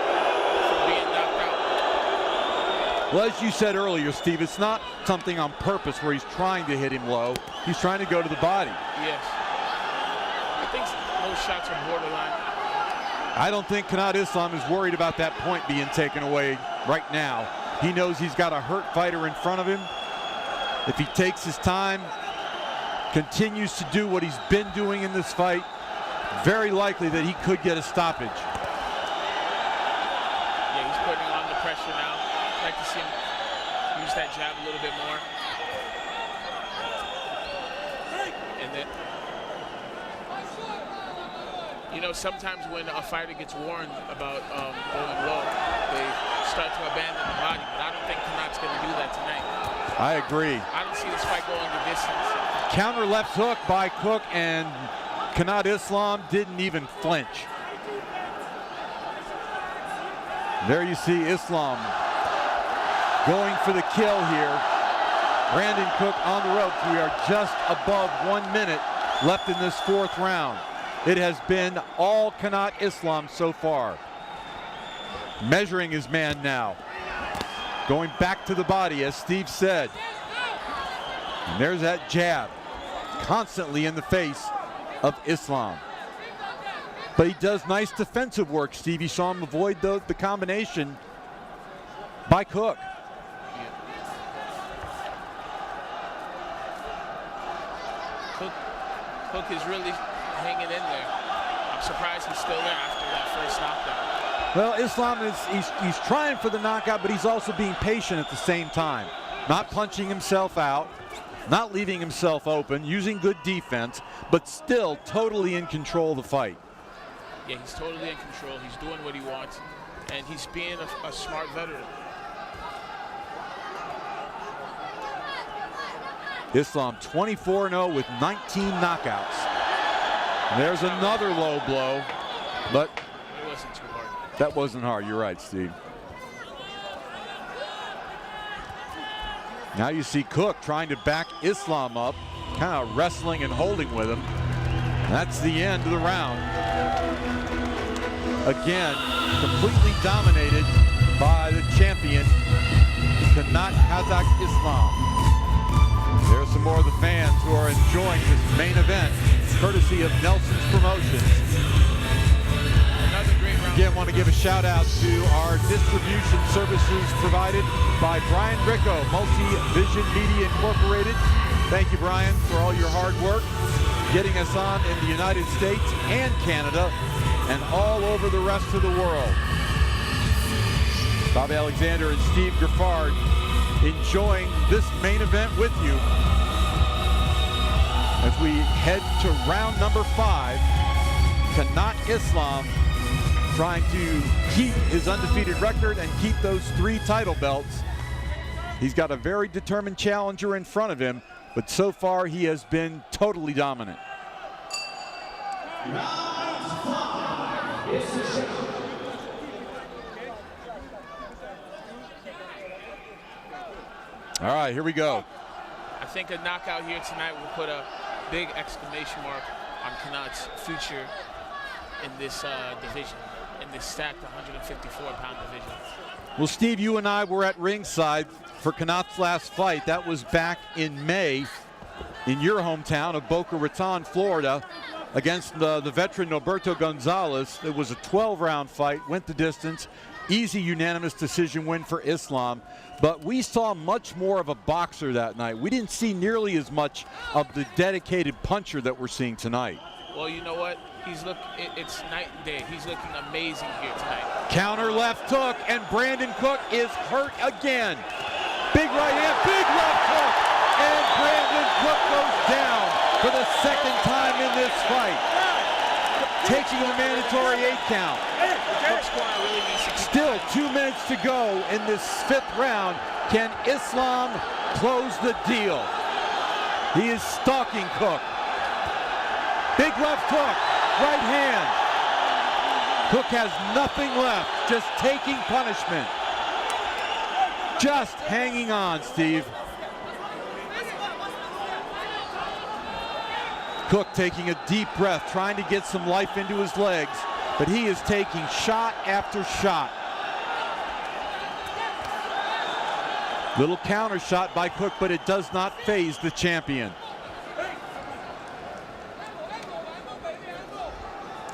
from being knocked out. Well, as you said earlier, Steve, it's not something on purpose where he's trying to hit him low. He's trying to go to the body. Yes. I think those shots are borderline. I don't think Kanat Islam is worried about that point being taken away right now. He knows he's got a hurt fighter in front of him. If he takes his time, continues to do what he's been doing in this fight, very likely that he could get a stoppage. Yeah, he's putting on the pressure now. I'd like to see him use that jab a little bit more. And then, you know, sometimes when a fighter gets warned about going low, they start to abandon the body. But I don't think Kanat's going to do that tonight. I agree. I don't see this fight going the distance. Counter left hook by Cook, and Kanat Islam didn't even flinch. There you see Islam going for the kill here. Brandon Cook on the ropes. We are just above 1 minute left in this fourth round. It has been all Kanat Islam so far. Measuring his man now. Going back to the body, as Steve said. And there's that jab. Constantly in the face of Islam. But he does nice defensive work, Steve. You saw him avoid the combination by Cook. Cook is really hanging in there. I'm surprised he's still there after that first knockdown. Well, Islam he's trying for the knockout, but he's also being patient at the same time. Not punching himself out, not leaving himself open, using good defense, but still totally in control of the fight. Yeah, he's totally in control. He's doing what he wants, and he's being a smart veteran. Islam 24-0 with 19 knockouts. And there's another low blow, but it wasn't too hard. That wasn't hard. You're right, Steve. Now you see Cook trying to back Islam up, kind of wrestling and holding with him. That's the end of the round. Again, completely dominated by the champion, Kanat Islam. There's some more of the fans who are enjoying this main event, courtesy of Nelson's Promotions. Another great round. Again, want to give a shout out to our distribution services provided by Brian Ricco, Multi-Vision Media Incorporated. Thank you, Brian, for all your hard work, getting us on in the United States and Canada and all over the rest of the world. Bob Alexander and Steve Giffard enjoying this main event with you as we head to round number 5. Kanat Islam trying to keep his undefeated record and keep those 3 title belts. He's got a very determined challenger in front of him, but so far he has been totally dominant. All right, here we go. I think a knockout here tonight will put a big exclamation mark on Kanat's future in this division, in this stacked 154-pound division. Well, Steve, you and I were at ringside for Kanat's last fight. That was back in May in your hometown of Boca Raton, Florida, against the veteran Norberto Gonzalez. It was a 12-round fight, went the distance. Easy unanimous decision win for Islam. But we saw much more of a boxer that night. We didn't see nearly as much of the dedicated puncher that we're seeing tonight. Well, you know what? It's night and day. He's looking amazing here tonight. Counter left hook, and Brandon Cook is hurt again. Big right hand, big left hook, and Brandon Cook goes down for the second time in this fight, taking a mandatory 8 count. Still 2 minutes to go in this 5th round. Can Islam close the deal? He is stalking Cook. Big left hook, right hand. Cook has nothing left, just taking punishment. Just hanging on, Steve. Cook taking a deep breath, trying to get some life into his legs, but he is taking shot after shot. Little counter shot by Cook, but it does not faze the champion.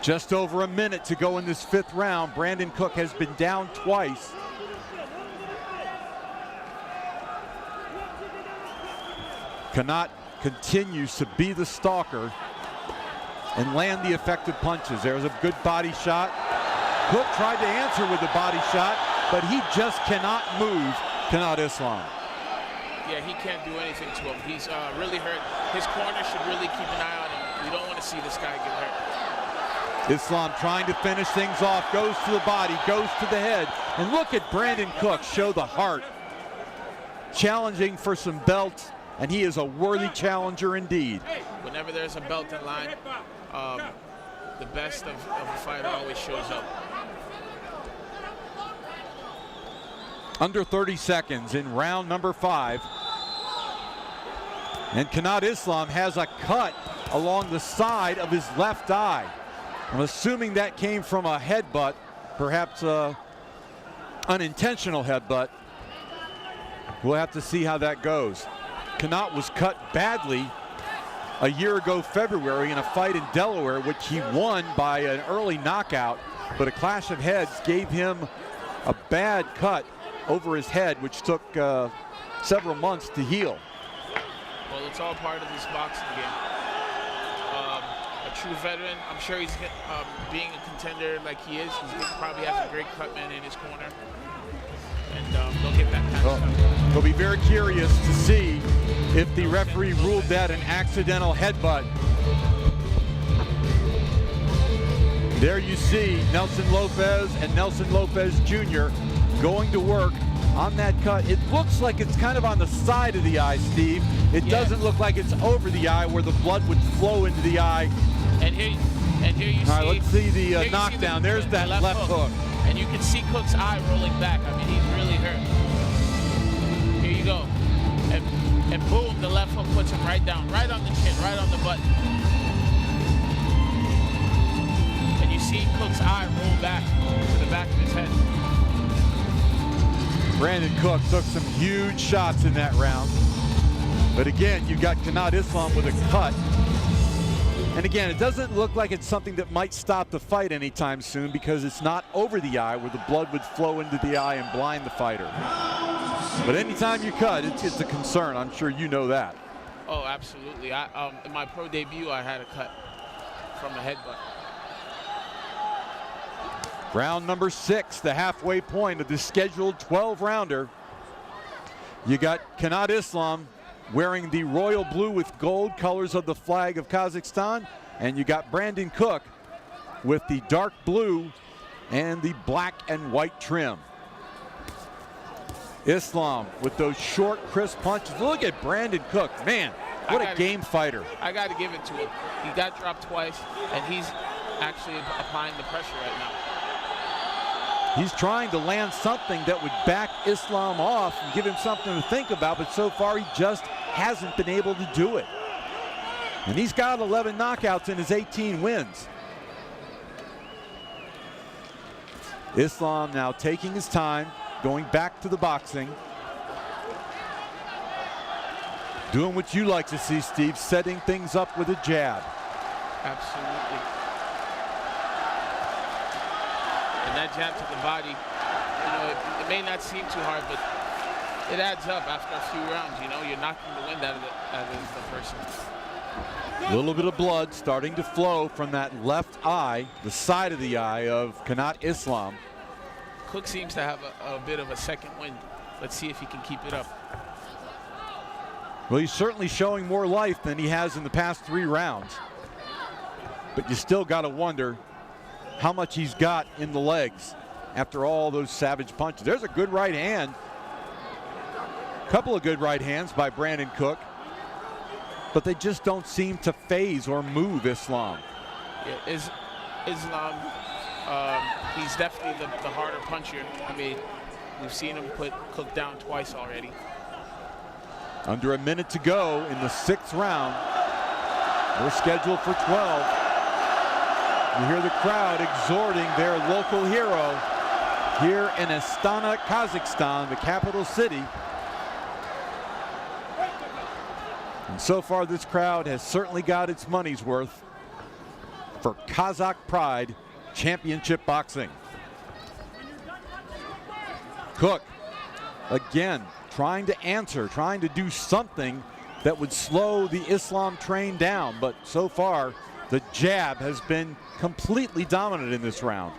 Just over a minute to go in this 5th round. Brandon Cook has been down twice. Connaught continues to be the stalker and land the effective punches. There's a good body shot. Cook tried to answer with a body shot, but he just cannot move Connaught Islam. Yeah, he can't do anything to him. He's really hurt. His corner should really keep an eye on him. You don't want to see this guy get hurt. Islam trying to finish things off, goes to the body, goes to the head. And look at Brandon Cook show the heart. Challenging for some belts, and he is a worthy challenger indeed. Whenever there's a belt in line, the best of a fighter always shows up. Under 30 seconds in round number 5. And Connaught Islam has a cut along the side of his left eye. I'm assuming that came from a headbutt, perhaps an unintentional headbutt. We'll have to see how that goes. Connaught was cut badly a year ago February in a fight in Delaware, which he won by an early knockout, but a clash of heads gave him a bad cut over his head, which took several months to heal. Well, it's all part of this boxing game. A true veteran, I'm sure he's being a contender like he is. He probably has a great cut man in his corner. And they'll get that kind of stuff. We'll be very curious to see if the referee ruled that an accidental headbutt. There you see Nelson Lopez and Nelson Lopez Jr. going to work on that cut. It looks like it's kind of on the side of the eye, Steve. It doesn't look like it's over the eye where the blood would flow into the eye. And here you see. All right, let's see the knockdown. There's that left hook. And you can see Cook's eye rolling back. I mean, he's really hurt. Here you go. And boom, the left hook puts him right down, right on the chin, right on the button. And you see Cook's eye roll back to the back of his head. Brandon Cook took some huge shots in that round. But again, you got Connaught Islam with a cut. And again, it doesn't look like it's something that might stop the fight anytime soon because it's not over the eye where the blood would flow into the eye and blind the fighter. But anytime you cut, it's a concern. I'm sure you know that. Oh, absolutely. In my pro debut, I had a cut from a headbutt. Round number 6, the halfway point of the scheduled 12-rounder. You got Connaught Islam wearing the royal blue with gold colors of the flag of Kazakhstan, and you got Brandon Cook with the dark blue and the black and white trim. Islam with those short, crisp punches. Look at Brandon Cook. Man, what a game fighter. I got to give it to him. He got dropped twice, and he's actually applying the pressure right now. He's trying to land something that would back Islam off and give him something to think about, but so far he just hasn't been able to do it. And he's got 11 knockouts in his 18 wins. Islam now taking his time, going back to the boxing. Doing what you like to see, Steve, setting things up with a jab. Absolutely. And that jab to the body, you know, it may not seem too hard, but it adds up after a few rounds. You know, you're knocking the wind out of the person. A little bit of blood starting to flow from that left eye, the side of the eye of Connaught Islam. Cook seems to have a bit of a second wind. Let's see if he can keep it up. Well, he's certainly showing more life than he has in the past 3 rounds. But you still got to wonder how much he's got in the legs after all those savage punches. There's a good right hand. Couple of good right hands by Brandon Cook. but they just don't seem to phase or move Islam. Yeah, Islam, he's definitely the harder puncher. I mean, we've seen him put Cook down twice already. Under a minute to go in the 6th round. We're scheduled for 12. You hear the crowd exhorting their local hero here in Astana, Kazakhstan, the capital city. And so far, this crowd has certainly got its money's worth for Kazakh Pride Championship Boxing. Cook, again, trying to answer, trying to do something that would slow the Islam train down, but so far the jab has been completely dominant in this round.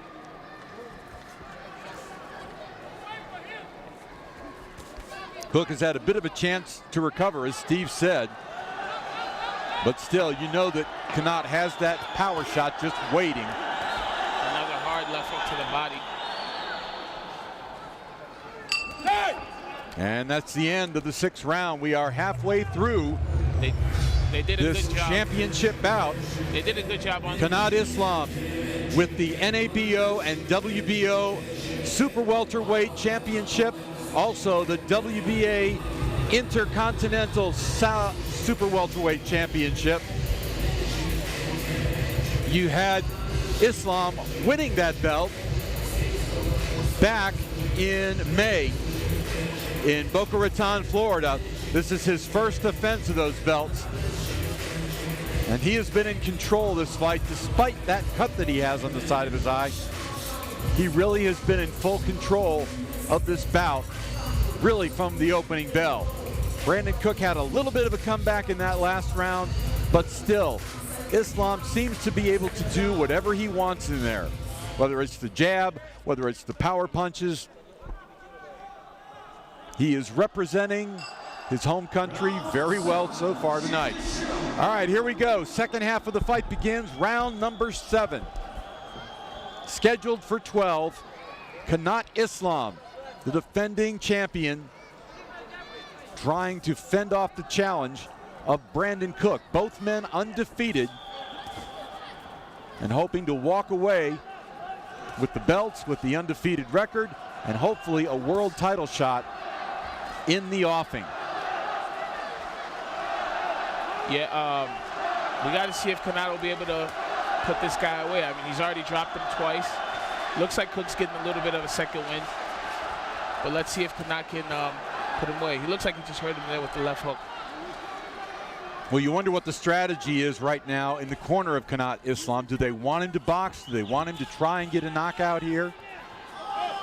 Cook has had a bit of a chance to recover, as Steve said, but still, you know that Kanat has that power shot just waiting. Another hard left hook to the body. And that's the end of the 6th round. We are halfway through They did a this good job. championship bout. They did a good job on Kanat Islam with the NABO and WBO Super Welterweight Championship, also the WBA Intercontinental Super Welterweight Championship. You had Islam winning that belt back in May in Boca Raton, Florida. This is his first defense of those belts. And he has been in control of this fight despite that cut that he has on the side of his eye. He really has been in full control of this bout, really from the opening bell. Brandon Cook had a little bit of a comeback in that last round, but still, Islam seems to be able to do whatever he wants in there. Whether it's the jab, whether it's the power punches. He is representing his home country very well so far tonight. All right, here we go. Second half of the fight begins, round number 7. Scheduled for 12, Kanat Islam, the defending champion, trying to fend off the challenge of Brandon Cook. Both men undefeated and hoping to walk away with the belts, with the undefeated record, and hopefully a world title shot in the offing. Yeah, we got to see if Kanat will be able to put this guy away. I mean, he's already dropped him twice. Looks like Cook's getting a little bit of a second win. But let's see if Kanat can put him away. He looks like he just hurt him there with the left hook. Well, you wonder what the strategy is right now in the corner of Kanat Islam. Do they want him to box? Do they want him to try and get a knockout here?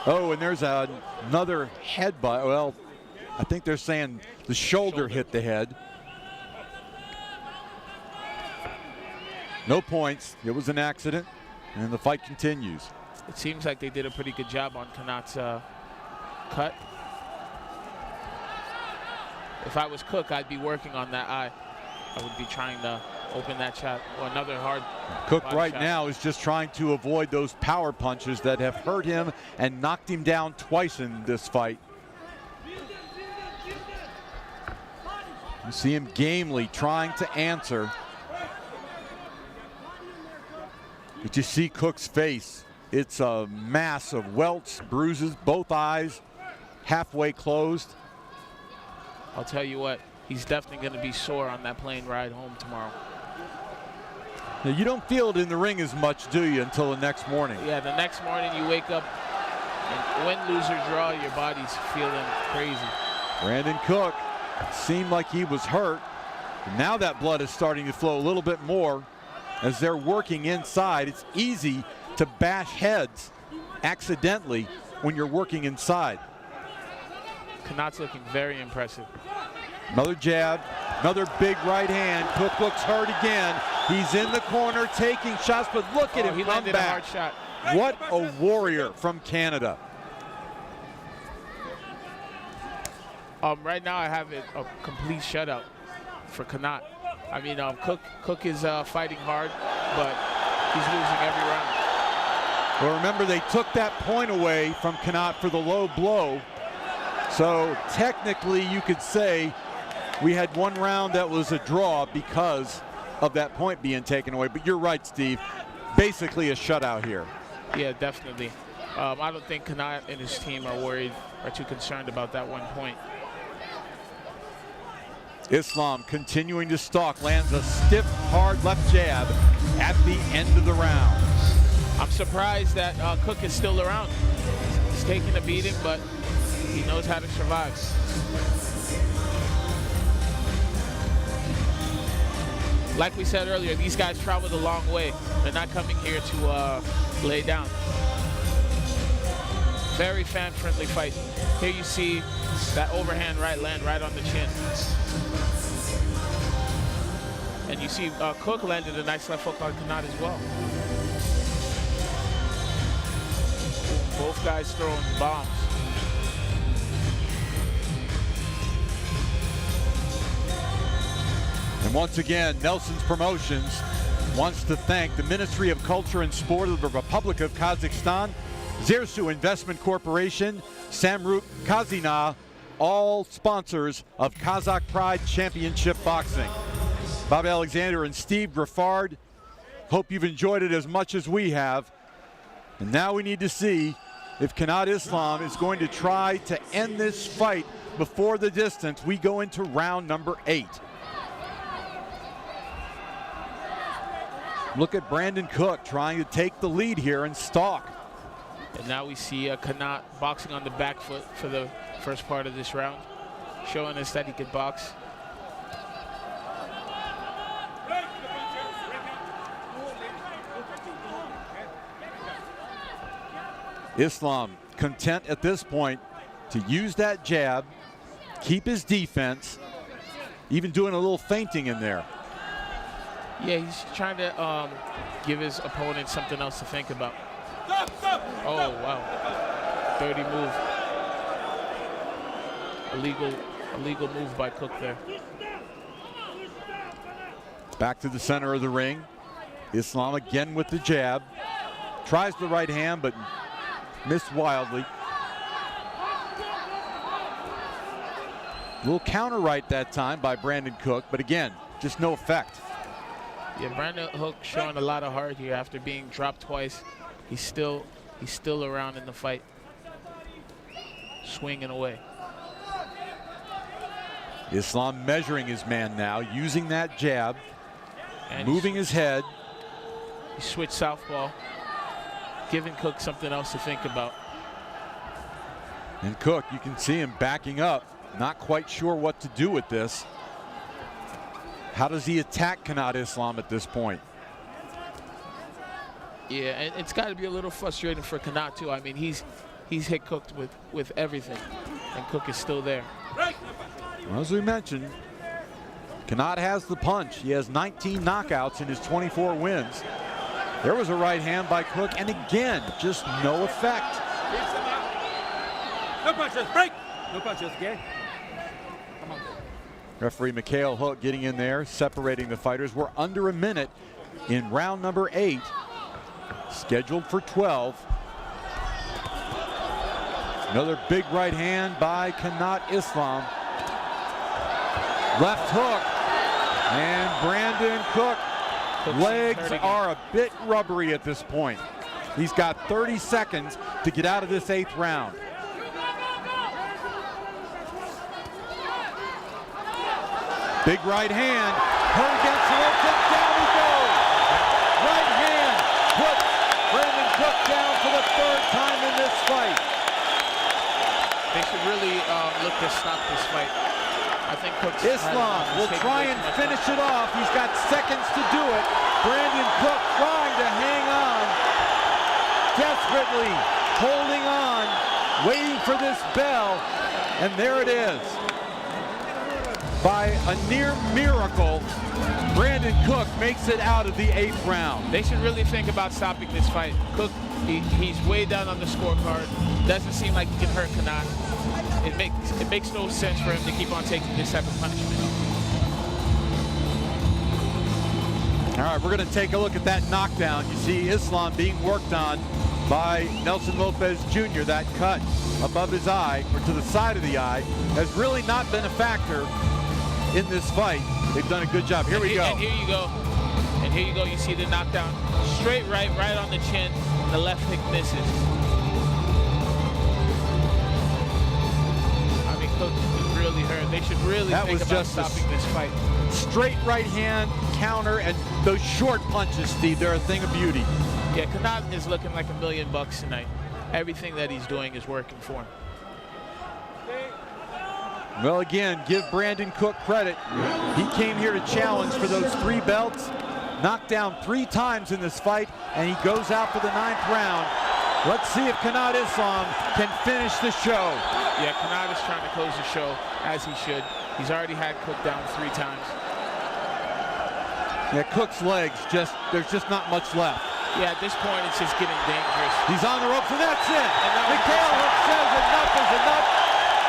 Oh, and there's another headbutt. Well, I think they're saying the shoulder hit the head. No points. It was an accident, and the fight continues. It seems like they did a pretty good job on Kanat's cut. If I was Cook, I'd be working on that eye. I would be trying to open that shot or another hard Cook right shot. now is just trying to avoid those power punches that have hurt him and knocked him down twice in this fight. You see him gamely trying to answer. But you see Cook's face. It's a mass of welts, bruises, both eyes halfway closed. I'll tell you what, he's definitely going to be sore on that plane ride home tomorrow. Now, you don't feel it in the ring as much, do you, until the next morning? Yeah, the next morning you wake up and win, lose, or draw, your body's feeling crazy. Brandon Cook seemed like he was hurt. And now that blood is starting to flow a little bit more as they're working inside. It's easy to bash heads accidentally when you're working inside. Kanat's looking very impressive. Another jab, another big right hand. Cook looks hurt again. He's in the corner taking shots, but look at him he come landed back. a hard shot. What a warrior from Canada. Right now I have a complete shutout for Kanat. I mean, Cook is fighting hard, but he's losing every round. Well, remember, they took that point away from Kanat for the low blow. So technically you could say we had one round that was a draw because of that point being taken away. But you're right, Steve. Basically a shutout here. Yeah, definitely. I don't think Kanat and his team are worried or too concerned about that 1 point. Islam continuing to stalk, lands a stiff, hard left jab at the end of the round. I'm surprised that Cook is still around. He's taking a beating, but he knows how to survive. Like we said earlier, these guys traveled a long way. They're not coming here to lay down. Very fan-friendly fight. Here you see that overhand right land right on the chin. And you see Cook landed a nice left hook on Kanat as well. Both guys throwing bombs. And once again, Nelson's Promotions wants to thank the Ministry of Culture and Sport of the Republic of Kazakhstan, Zersu Investment Corporation, Samruk Kazina, all sponsors of Kazakh Pride Championship Boxing. Bob Alexander and Steve Griffard, hope you've enjoyed it as much as we have. And now we need to see if Kanat Islam is going to try to end this fight before the distance. We go into round number 8. Look at Brandon Cook trying to take the lead here and stalk. And now we see Kanat boxing on the back foot for the first part of this round, showing us that he could box. Islam content at this point to use that jab, keep his defense, even doing a little feinting in there. Yeah, he's trying to give his opponent something else to think about. Oh, wow. Dirty move. Illegal move by Cook there. Back to the center of the ring. Islam again with the jab. Tries the right hand, but missed wildly. Little counter right that time by Brandon Cook, but again, just no effect. Yeah, Brandon Cook showing a lot of heart here after being dropped twice. He's still around in the fight, swinging away. Islam measuring his man now, using that jab, And moving his head. He switched southpaw, giving Cook something else to think about. And Cook, you can see him backing up, not quite sure what to do with this. How does he attack Kanat Islam at this point? Yeah, and it's got to be a little frustrating for Kanat too. I mean, he's hit Cook with everything, and Cook is still there. Well, as we mentioned, Kanat has the punch. He has 19 knockouts in his 24 wins. There was a right hand by Cook, and again, just no effect. No punches, break! No punches, okay? Come on. Referee Mikhail Hook getting in there, separating the fighters. We're under a minute in round number 8, scheduled for 12. Another big right hand by Kanat Islam. Left hook, and Brandon Cook. Legs are a bit rubbery at this point. He's got 30 seconds to get out of this 8th round. Big right hand, hurt against the ropes, and down he goes. Right hand puts Brandon Cook down for the 3rd time in this fight. They should really look to stop this fight. I think Cook's Islam will try and finish it off. He's got seconds to do it. Brandon Cook trying to hang on, desperately holding on, waiting for this bell, and there it is. By a near miracle, Brandon Cook makes it out of the 8th round. They should really think about stopping this fight. Cook, he's way down on the scorecard. Doesn't seem like he can hurt Kanat. It makes no sense for him to keep on taking this type of punishment. All right, we're going to take a look at that knockdown. You see Islam being worked on by Nelson Lopez Jr. That cut above his eye, or to the side of the eye, has really not been a factor in this fight. They've done a good job. Here we go. And here you go. And here you go. You see the knockdown. Straight right on the chin. The left hook misses. I mean, Cook is really hurt. They should really think about stopping this fight. Straight right hand counter, and those short punches, Steve, they're a thing of beauty. Yeah, Kanat is looking like $1 million tonight. Everything that he's doing is working for him. Well, again, give Brandon Cook credit. He came here to challenge for those 3 belts, knocked down 3 times in this fight, and he goes out for the 9th round. Let's see if Kanat Islam can finish the show. Yeah, Kanat is trying to close the show, as he should. He's already had Cook down 3 times. Yeah, Cook's legs, there's just not much left. Yeah, at this point, it's just getting dangerous. He's on the ropes, and that's it. And Mikhail Hook says enough is enough,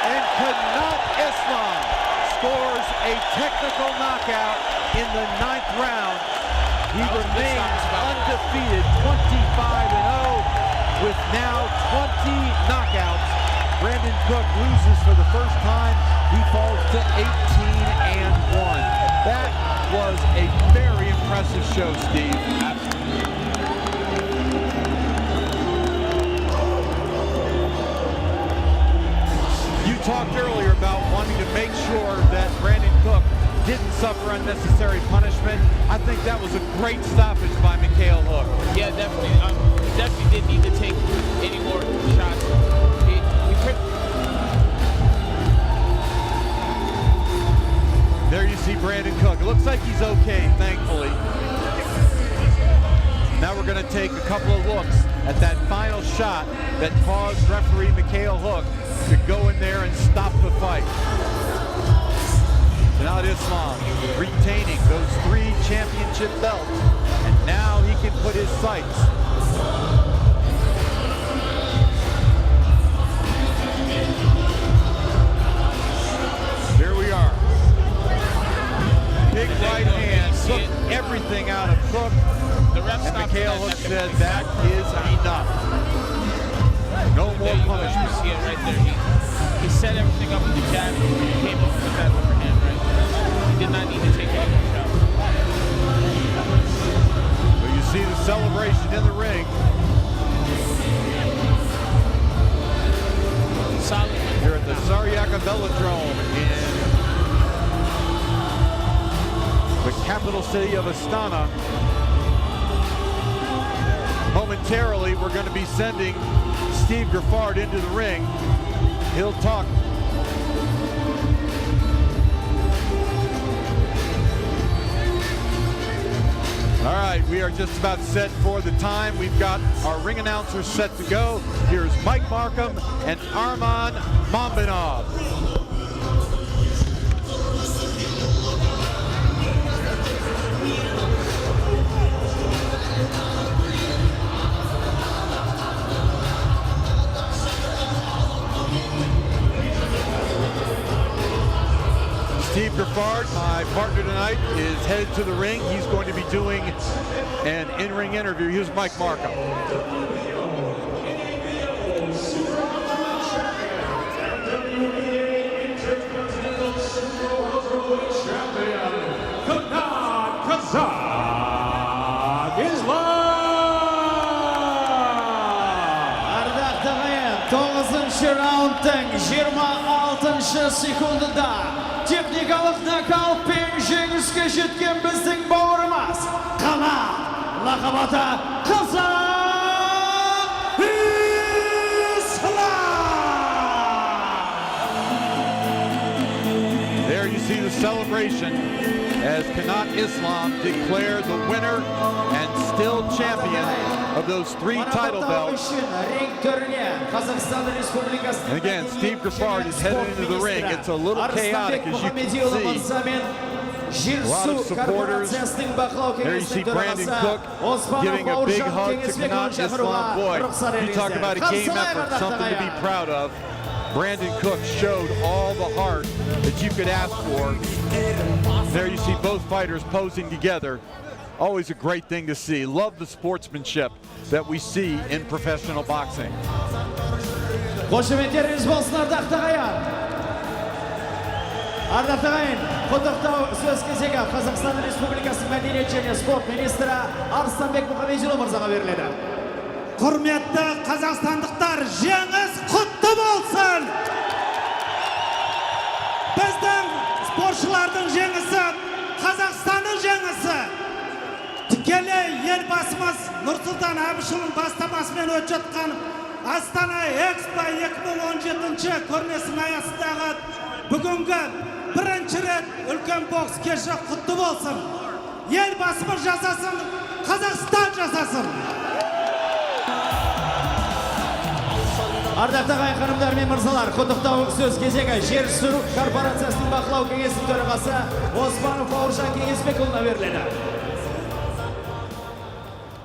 and Kanat Islam scores a technical knockout in the 9th round. He remains undefeated, 25-0, with now 20 knockouts. Brandon Cook loses for the first time. He falls to 18-1. That was a very impressive show, Steve. You talked earlier about wanting to make sure that Brandon Cook didn't suffer unnecessary punishment. I think that was a great stoppage by Mikhail Hook. Yeah, definitely. He definitely didn't need to take any more shots. There you see Brandon Cook. It looks like he's okay, thankfully. Now we're going to take a couple of looks at that final shot that caused referee Mikhail Hook to go in there and stop the fight. Kanat Islam retaining those 3 championship belts, and now he can put his sights Here we are. Big right hand took everything out of Cook, and Mikhail Hook said that is enough. No more punishment. You see it right there. He set everything up with the jab. He came up with that overhand right. He did not need to take any more shots. But you see the celebration in the ring. Solid. Here at the Saryaka Velodrome in the capital city of Astana. Momentarily, we're going to be sending Steve Griffard into the ring. He'll talk. All right, we are just about set for the time. We've got our ring announcers set to go. Here's Mike Markham and Arman Mambenov. Steve Griffard, my partner tonight, is headed to the ring. He's going to be doing an in-ring interview. Here's Mike Markham. Raundning 26 sekundida texnikalik nokautpен jengishga yetgan bizning bog'rimiz Kanat laqabida Qozog'iston. There you see the celebration as Kanat Islam declared the winner and still champion of those 3 title belts. And again, Steve Griffard is headed into the ring. It's a little chaotic, as you can see. A lot of supporters. There you see Brandon Cook giving a big hug to Kanat Islam. Boy, you talk about a game effort, something to be proud of. Brandon Cook showed all the heart that you could ask for. There you see both fighters posing together. Always a great thing to see. Love the sportsmanship that we see in professional boxing. Ardaқты ағайын, құттықтау сөз кезегі Қазақстан Республикасы мәдениет және спорт министрі Арыстанбек Мұхамедиұлы мырзаға беріледі. Құрметті қазақстандықтар, жеңіс құтты болсын! Біздің спортшылардың жеңісі, Қазақстанның жеңісі. Тікелей елбасымыз Нұрсұлтан Әбішұлының бастамасымен өтіп жатқан Астана Экспо 2017 көрмесінің аясындағы бүгінгі бірінші рет үлкен бокс кеші құтты болсын. Елбасымыз жасасын, Қазақстан жасасын. Ардақты ағайын, ханымдар мен мырзалар, құттықтау сөз кезегі жер сүру корпорациясының бақылау кеңесінің төрағасы Оспанов Бауыржан Кеңесбекұлына беріледі.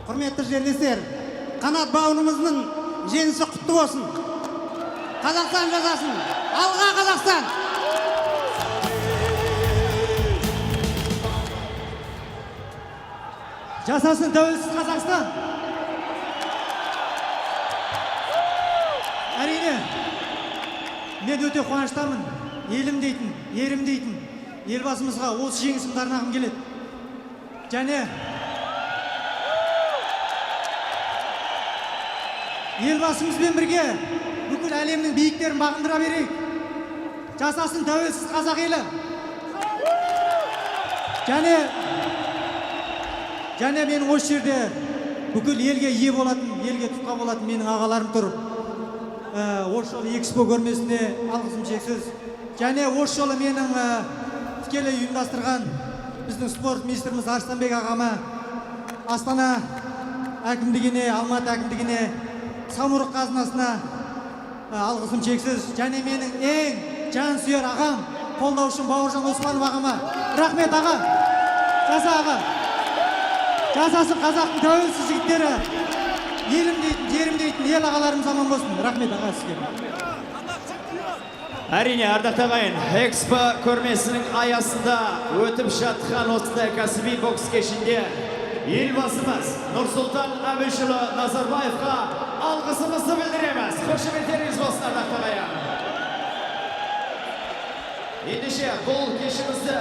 Құрметті жерлестер, қанат бауырымыздың жеңісі құтты болсын. Қазақстан жасасын. Алға Қазақстан! Жасасын тәуелсіз Қазақстан! Әрине, мен өте қуаныштамын. Елім дейтін, ерім дейтін елбасымызға осы жеңісімді арнағым келеді. Және елбасымызбен бірге бүкіл әлемнің биіктерін бағындыра берейік. Жасасын тәуелсіз қазақ елі. Және мен осы жерде бүкіл елге ие болатын, елге тұтқа болатын менің ағаларым тұр. Осы жолы экспо көрмесіне алғысым шексіз. Және осы жолы менің тікелей ұйымдастырған біздің спорт министріміз Арыстанбек ағама, Астана әкімдігіне, Алматы әкімдігіне, Самұрық қазынасына алғысым шексіз. Және менің ең жан сүйер ағам, қолдаушым Бауыржан Оспанов ағама. Рахмет аға. Жаса аға. Жасасын қазақтың тәуелсіз жігіттері. Елім дейтін, жерім дейтін ел ағаларымыз аман болсын. Рахмет аға сізге. Әрине, ардақты ағайын, экспо көрмесінің аясында өтіп жатқан осындай кәсіби бокс кешінде елбасымыз Нұрсұлтан Әбішұлы Назарбаевқа алғысымызды білдіреміз. Қошеметтеріңіз болсын, ардақты ағайын. Ендеше бұл кешімізді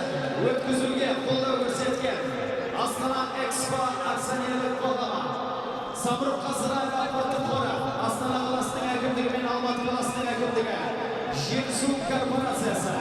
өткізуге қолдау көрсеткен Астана Экспо акционерлік қоғамы, Самұрық қазына аппараттық қоры, Астана қаласының әкімдігі мен Алматы қаласының әкімдігі, Жетісу корпорациясы,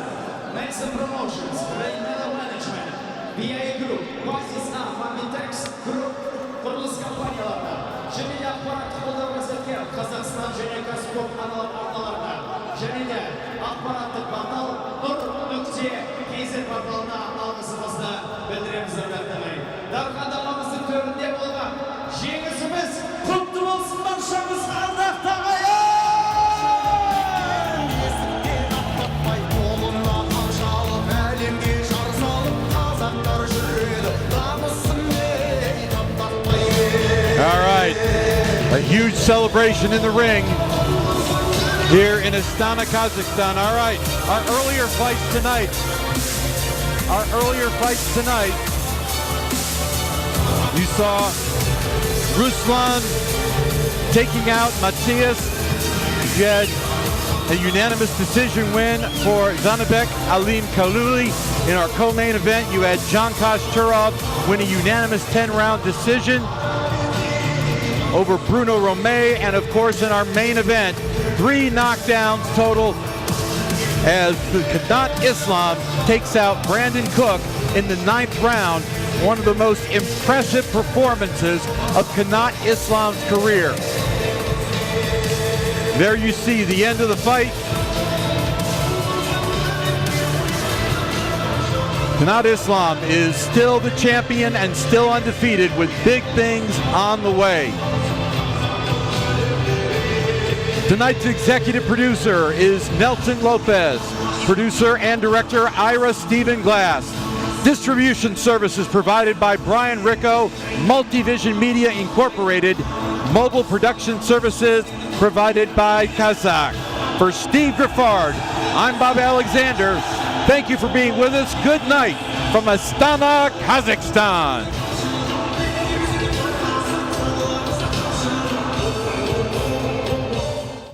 Nelson Promotions, Rainella Management, BIA Group, Basisna, Famitex Group, құрылыс компанияларына, және де ақпараттық қолдау көрсеткен Қазақстан және Қазспорт арналарына, және де ақпараттық портал Нұр.кз порталына алғысымызды білдіреміз, ардақты ағайын. Дархандамамыздың төрінде болған жеңісіміз құтты болсын, баршамызға, ардақты ағайын! All right, a huge celebration in the ring here in Astana, Kazakhstan. All right, our earlier fights tonight, you saw Ruslan taking out Matthias. You had a unanimous decision win for Zanabek Alim Kaluli. In our co-main event, you had John Koshturov win a unanimous 10-round decision over Bruno Romay. And of course, in our main event, 3 knockdowns total as Kanat Islam takes out Brandon Cook in the 9th round. One of the most impressive performances of Kanat Islam's career. There you see the end of the fight. Kanat Islam is still the champion and still undefeated with big things on the way. Tonight's executive producer is Nelson Lopez. Producer and director Ira Stephen Glass. Distribution services provided by Brian Ricco, Multivision Media Incorporated. Mobile production services provided by Kazakh. For Steve Griffard, I'm Bob Alexander. Thank you for being with us. Good night from Astana, Kazakhstan.